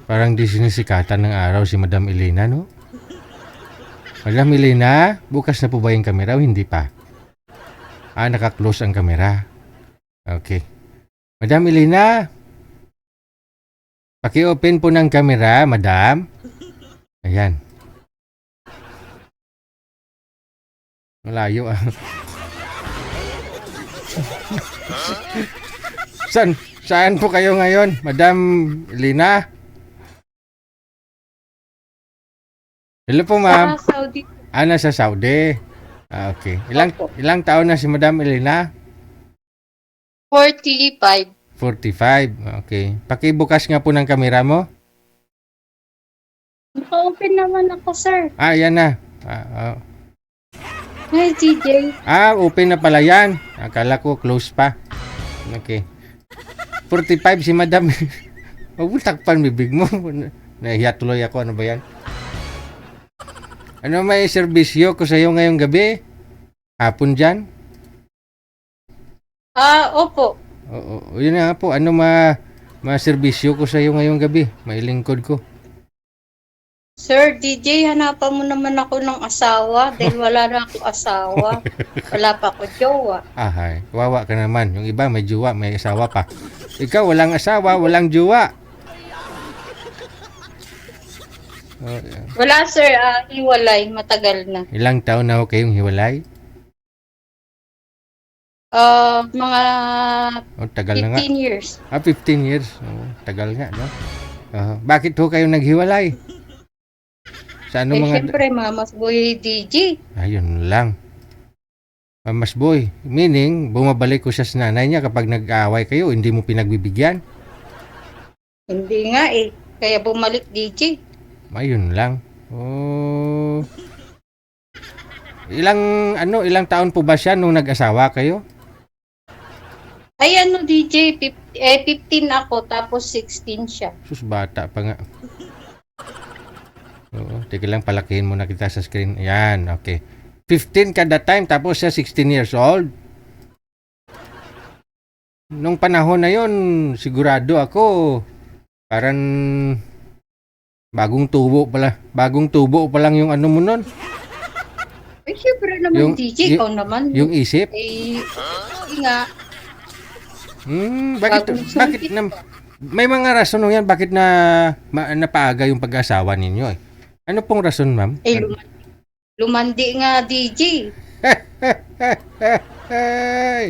Parang di sinisikatan ng araw si Madam Elena, no? Madam Elena, bukas na po ba yung kamera o hindi pa? Naka-close ang kamera. Okay. Madam Elena, paki-open po ng kamera, Madam. Ayan. Malayo ah. Saan po kayo ngayon, Madam Elena? Hello po, ma'am. Saudi. Nasa Saudi. Okay. Opo. Ilang taon na si Madam Elena? 45. 45. Okay. Pakibukas nga po ng kamera mo. Naka-open naman ako, sir. Yan na. Hi, DJ. Open na pala yan. Akala ko close pa. Okay. 45 si Madam. Huwag mo takpan bibig mo. Nahiya tuloy ako. Ano ba yan? Ano may serbisyo ko sa iyo ngayong gabi? Hapon dyan? Opo. Oo, yun na nga po. Ano ma-serbisyo ko sa iyo ngayong gabi? Mailingkod ko. Sir, DJ, hanapan mo naman ako ng asawa dahil wala na ako asawa. Wala pa ako jowa. Hay. Kawawa ka naman. Yung iba may jowa, may asawa pa. Ikaw walang asawa, walang jowa. Wala, sir. Hiwalay. Matagal na. Ilang taon na ho kayong hiwalay? Mga Tagal na nga. 15 years. 15 years. Tagal nga, no? Bakit ho kayo naghiwalay? Sa ano mga... Siyempre, Mamas Boy DJ. Ayun lang. Mamas boy. Meaning, bumabalik ko siya sa nanay niya kapag nag-aaway kayo, hindi mo pinagbibigyan? Hindi nga eh. Kaya bumalik DJ. Ayun lang. Ilang taon po ba siya nung nag-asawa kayo? Ay DJ, 15 ako tapos 16 siya. Sus, bata pa nga. Teka lang, palakihin muna kita sa screen. Ayan, okay. 15 kada time tapos siya 16 years old. Nung panahon na yon, sigurado ako, parang bagong tubo pa lang yung ano mo nun. Ay, syempre naman DJ, ikaw naman. Yung isip? Nga. Bakit may mga rason nung yan bakit napaaga yung pag-asawa ninyo eh? Ano pong rason, ma'am? Lumandi nga DJ.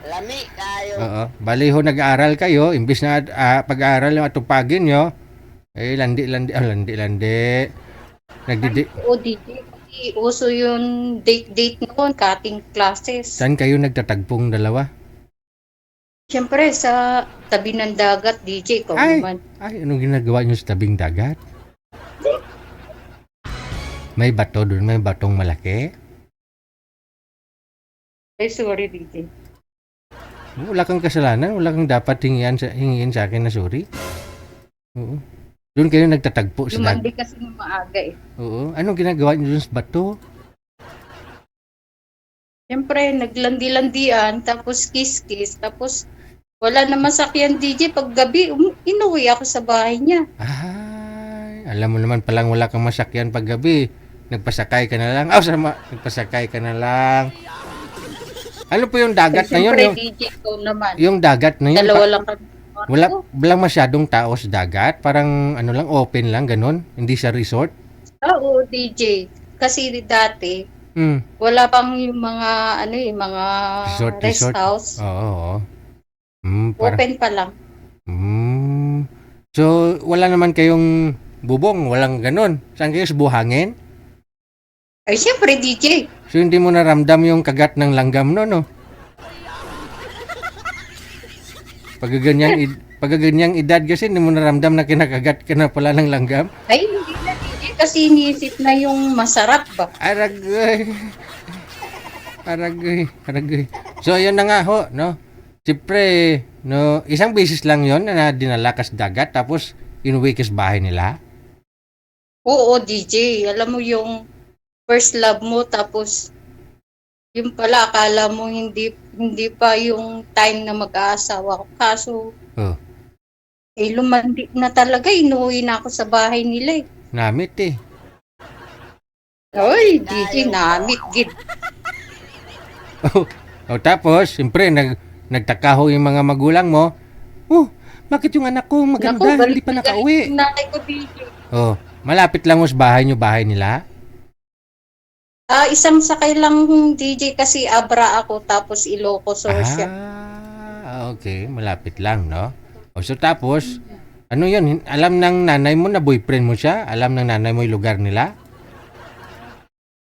Lami kayo. Oo. Bali ho nag-aaral kayo, imbis na pag-aaral yung atupagin nyo, landi. DJ. Uso yung date noon, cutting classes. Saan kayo nagtatagpong dalawa? Siyempre, sa tabi ng dagat, DJ, ikaw naman. Anong ginagawa nyo sa tabing dagat? May bato doon, may batong malaki? Ay, sorry, DJ. Wala kang kasalanan, wala kang dapat hingin sa akin na sorry. Oo. Doon kayo nagtatagpo sa dagat. Lumandi kasi ng maaga eh. Oo. Anong ginagawa nyo doon sa bato? Siyempre, naglandi-landian, tapos kiss-kiss, tapos wala na masakyan DJ. Pag gabi, inuwi ako sa bahay niya. Alam mo naman palang wala kang masakyan pag gabi. Nagpasakay ka na lang. Nagpasakay ka na lang. Ano po yung dagat na yun? Siyempre, DJ ko naman. Yung dagat na yun. Dalawa lang kami. Walang masyadong tao sa dagat. Parang open lang, ganun. Hindi sa resort. Oo, DJ. Kasi dati, wala pang yung mga, mga rest house. Oo. Open pa lang. So, wala naman kayong bubong, walang ganun. Saan kayo sa buhangin? Ay, siyempre, DJ. So, hindi mo naramdam yung kagat ng langgam no? Pagaganyang edad kasi, hindi mo naramdam na kinakagat ka na pala ng langgam? Ay, hindi na, DJ. Kasi iniisip na yung masarap ba? Aragay. So, yun na nga ho, no? Siyempre, no, isang beses lang yon na dinala ka sa dagat, tapos inuwi ka sa bahay nila? Oo, DJ. Alam mo yung first love mo, tapos yung pala akala mo hindi pa yung time na mag-aasawa ko. Kaso Lumandi na talaga, inuwi na ako sa bahay nila eh. Namit eh. Oy, DJ, namit gid. Tapos, siyempre, nagtaka ho yung mga magulang mo. Oh, bakit yung anak ko maganda, hindi pa nakauwi? Yung nanay ko, DJ. Malapit lang ho sa bahay nyo, bahay nila? Isang sakay lang DJ kasi Abra ako tapos Ilocos siya. Okay. Malapit lang, no? So tapos, ano yun? Alam ng nanay mo na boyfriend mo siya? Alam ng nanay mo yung lugar nila?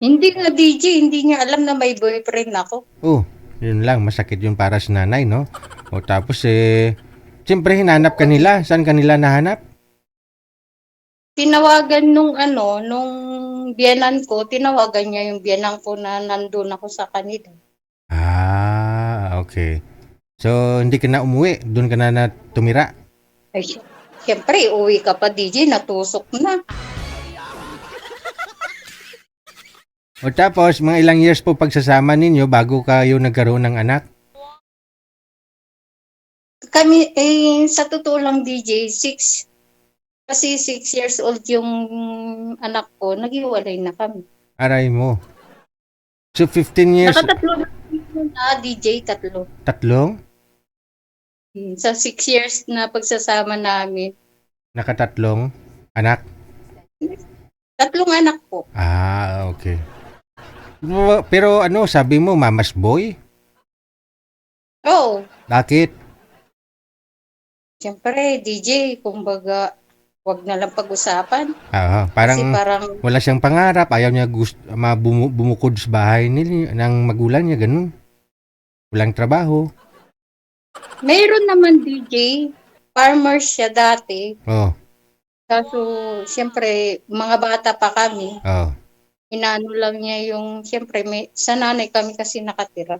Hindi nga DJ, hindi niya alam na may boyfriend ako. Yun lang. Masakit yun para sa nanay, no? Tapos siyempre hinanap ka nila. Saan kanila nahanap? Tinawagan nung biyanan ko, tinawagan niya yung biyanan ko na nandun ako sa kanila. Okay. So, hindi ka na umuwi? Doon ka na tumira? Ay, siyempre, uwi ka pa DJ, natusok na. Tapos, mga ilang years po pagsasama ninyo bago kayo nagkaroon ng anak? Kami, sa totoo lang DJ, 6 years old yung anak ko, naghiwalay na kami. Aray mo. So, 15 years... Nakatatlo na DJ, tatlo. Tatlong? Sa 6 years na pagsasama namin. Nakatatlong anak? Tatlong anak po. Okay. Pero sabi mo, mama's boy? Oo. Bakit? Siyempre, DJ, kumbaga, wag na lang pag-usapan. Parang Kasi wala siyang pangarap, ayaw niya bumukod sa bahay ng magulang niya, ganun. Walang trabaho. Mayroon naman DJ, farmer siya dati. Kaso, siyempre, mga bata pa kami. Inano lang niya yung, siyempre, sa nanay kami kasi nakatira.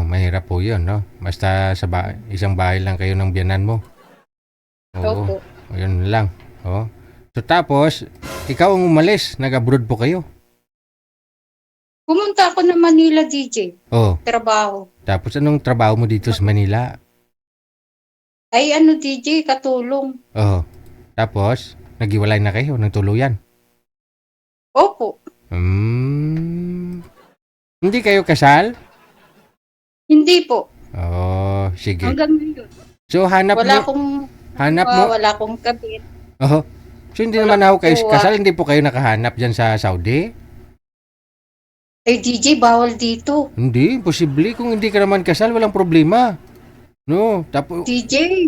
Mahirap po yun, no? Basta sa isang bahay lang kayo ng biyanan mo. Opo. Yun lang. So tapos, ikaw ang umalis, nag-abroad po kayo. Pumunta ako ng Manila DJ. Trabaho. Tapos anong trabaho mo dito sa Manila? Ay DJ, katulong. Tapos, naghiwalay na kayo ng tuluyan? Opo. Hindi kayo kasal? Hindi po. Sige. Hanggang ngayon. So wala akong kabit. So hindi naman ako kayo kasal, hindi po kayo nakahanap dyan sa Saudi? DJ, bawal dito. Hindi, imposible. Kung hindi ka naman kasal, walang problema. No, tapos... DJ,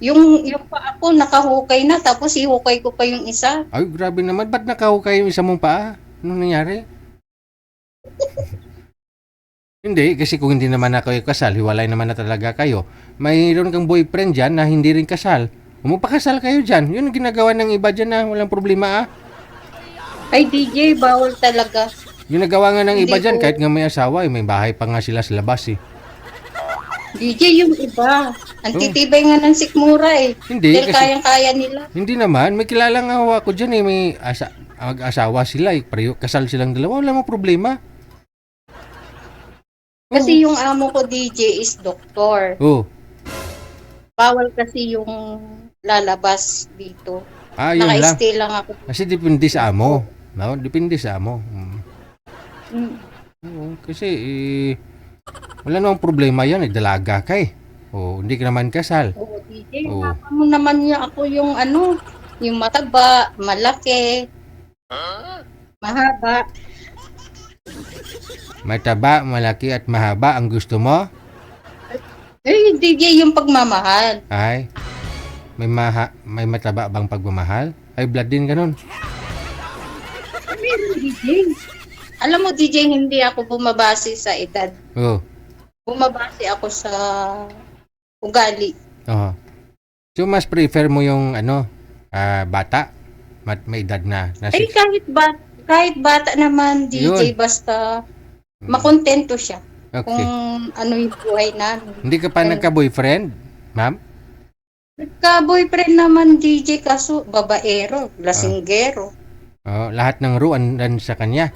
yung paa ko nakahukay na, tapos ihukay ko pa yung isa. Ay, grabe naman. Ba't nakahukay yung isa mong paa? Anong nangyari? Hindi, kasi kung hindi naman na kayo kasal, hiwalay naman na talaga kayo. Mayroon kang boyfriend dyan na hindi rin kasal. Umupakasal kayo dyan. Yun ang ginagawa ng iba dyan na walang problema Ay, DJ, bawal talaga. Yung nagawa nga ng iba dyan, kahit nga may asawa, may bahay pa nga sila sa labas DJ, yung iba. Ang titibay nga ng sikmura Hindi, dahil kasi kayang-kaya nila. hindi naman. May kilala nga ako dyan may mag-asawa sila Pareho, kasal silang dalawa. Wala mo problema. Kasi yung amo ko DJ is doktor. Bawal kasi yung lalabas dito. Yun lang. Naka-stay lang ako. Kasi depende sa amo. No? Depende sa amo. Kasi wala namang problema yan. Dalaga ka hindi ka naman kasal. DJ, mo naman niya ako yung yung mataba, malaki, mahaba. Mataba, malaki at mahaba ang gusto mo? DJ, yung pagmamahal. Ay, may mataba bang pagmamahal? Ay, blood din ganun. Meron, DJ. Alam mo, DJ, hindi ako bumabase sa edad. Bumabase ako sa ugali. So, mas prefer mo yung bata? May edad na? Kahit bata naman, DJ, basta makontento siya. Okay. Kung ano yung buhay namin. Hindi ka pa nagka-boyfriend, ma'am? Nagka-boyfriend naman, DJ, kaso babaero, lasinggero. Lahat ng ruan sa kanya?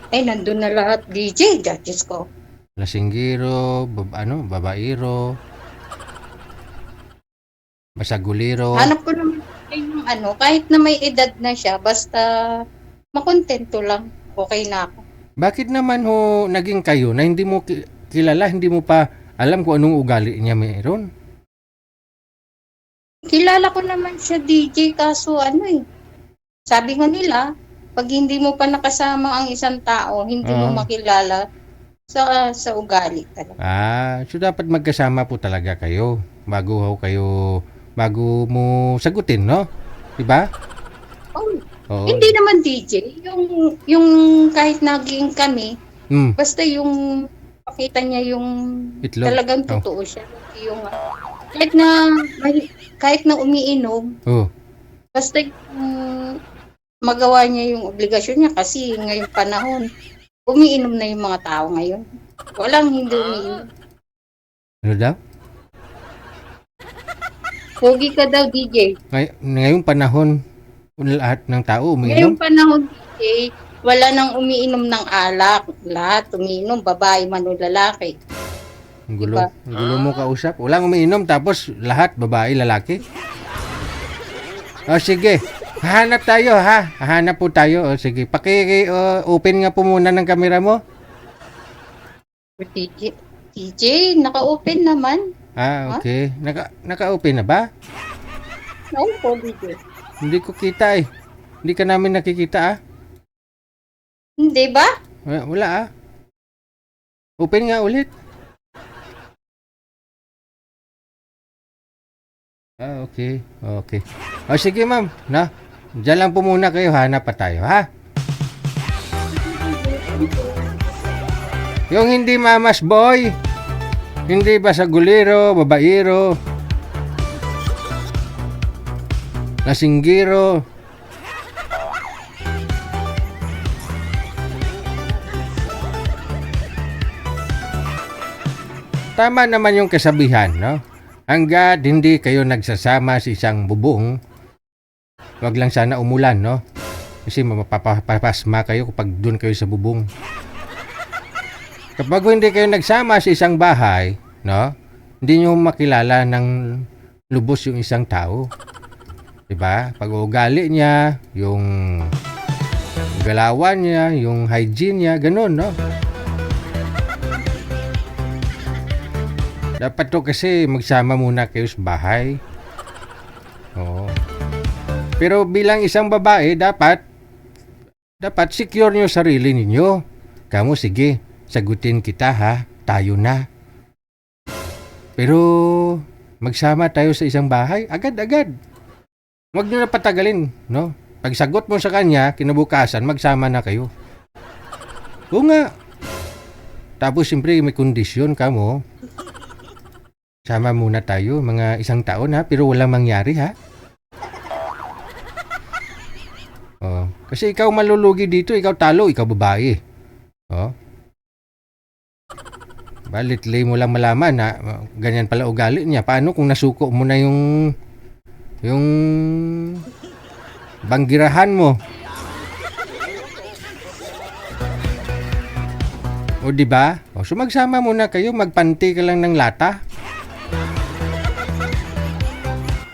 Nandun na lahat, DJ, judges ko. Lasinggero, babaero. Basaguliro. Hanap ko naman yung kahit na may edad na siya, basta makontento lang, okay na ako. Bakit naman ho naging kayo na hindi mo kilala, hindi mo pa alam kung anong ugali niya mayroon? Kilala ko naman siya, DJ, kaso sabi nga nila, pag hindi mo pa nakasama ang isang tao, hindi mo makilala sa ugali talaga. So dapat magkasama po talaga kayo bago mo sagutin, no? Diba? Oo. Hindi naman, DJ. Yung kahit naging kami, basta yung pakita niya yung Itlog. Talagang totoo siya. Yung kahit na umiinom, basta yung magawa niya yung obligasyon niya kasi ngayong panahon, umiinom na yung mga tao ngayon. Walang hindi umiinom. Ano daw? Pogi ka daw, DJ. Ngayong panahon, lahat ng tao umiinom? Ngayong panahon, DJ, wala nang umiinom ng alak. Lahat umiinom, babae man o lalaki. Ang gulo mo kausap. Walang umiinom tapos lahat babae, lalaki. Sige. Hahanap tayo, ha? Hahanap po tayo. Sige. Open nga po muna ng camera mo. DJ, naka-open naman. Okay. Naka-open na ba? Oo po, DJ. Hindi ko kita eh. Hindi ka namin nakikita Hindi ba? Wala Open nga ulit. Okay. Sige ma'am. Diyan lang po muna kayo. Hanap pa tayo, ha? Yung hindi mamas boy. Hindi basaguliro, babairo. Lasinggiro. Tama naman yung kasabihan, no? Hangga't hindi kayo nagsasama sa isang bubong, wag lang sana umulan, no? Kasi mapapapasma kayo kapag doon kayo sa bubong. Kapag hindi kayo nagsama sa isang bahay, no? Hindi nyo makilala ng lubos yung isang tao. Diba? Pag ugali niya, yung galawan niya, yung hygiene niya, ganun, no? Dapat to kasi magsama muna kayo sa bahay. Pero bilang isang babae, dapat secure nyo sarili ninyo. Kamu, sige, sagutin kita, ha? Tayo na. Pero magsama tayo sa isang bahay, agad-agad. Huwag nyo na patagalin, no? Pag sagot mo sa kanya, kinabukasan, magsama na kayo. Oo nga. Tapos siyempre may kondisyon ka mo. Sama muna tayo, mga isang taon, ha? Pero walang mangyari, ha? Kasi ikaw malulugi dito, ikaw talo, ikaw babae. Balitli mo lang malaman na ganyan pala ugali niya. Paano kung nasuko mo na yung banggirahan mo? Di ba? So magsama muna kayo, magpanti ka lang ng lata.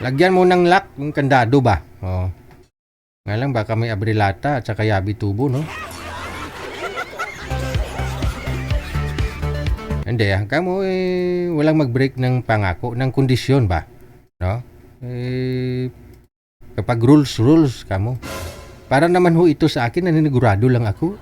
Lagyan mo ng lock, yung kandado ba? Nga lang, baka may abrilata at saka yabi tubo, no? Hindi, kamo walang mag-break ng pangako, ng kondisyon ba? No? Kapag rules, kamo. Para naman ho ito sa akin, naninigurado lang ako.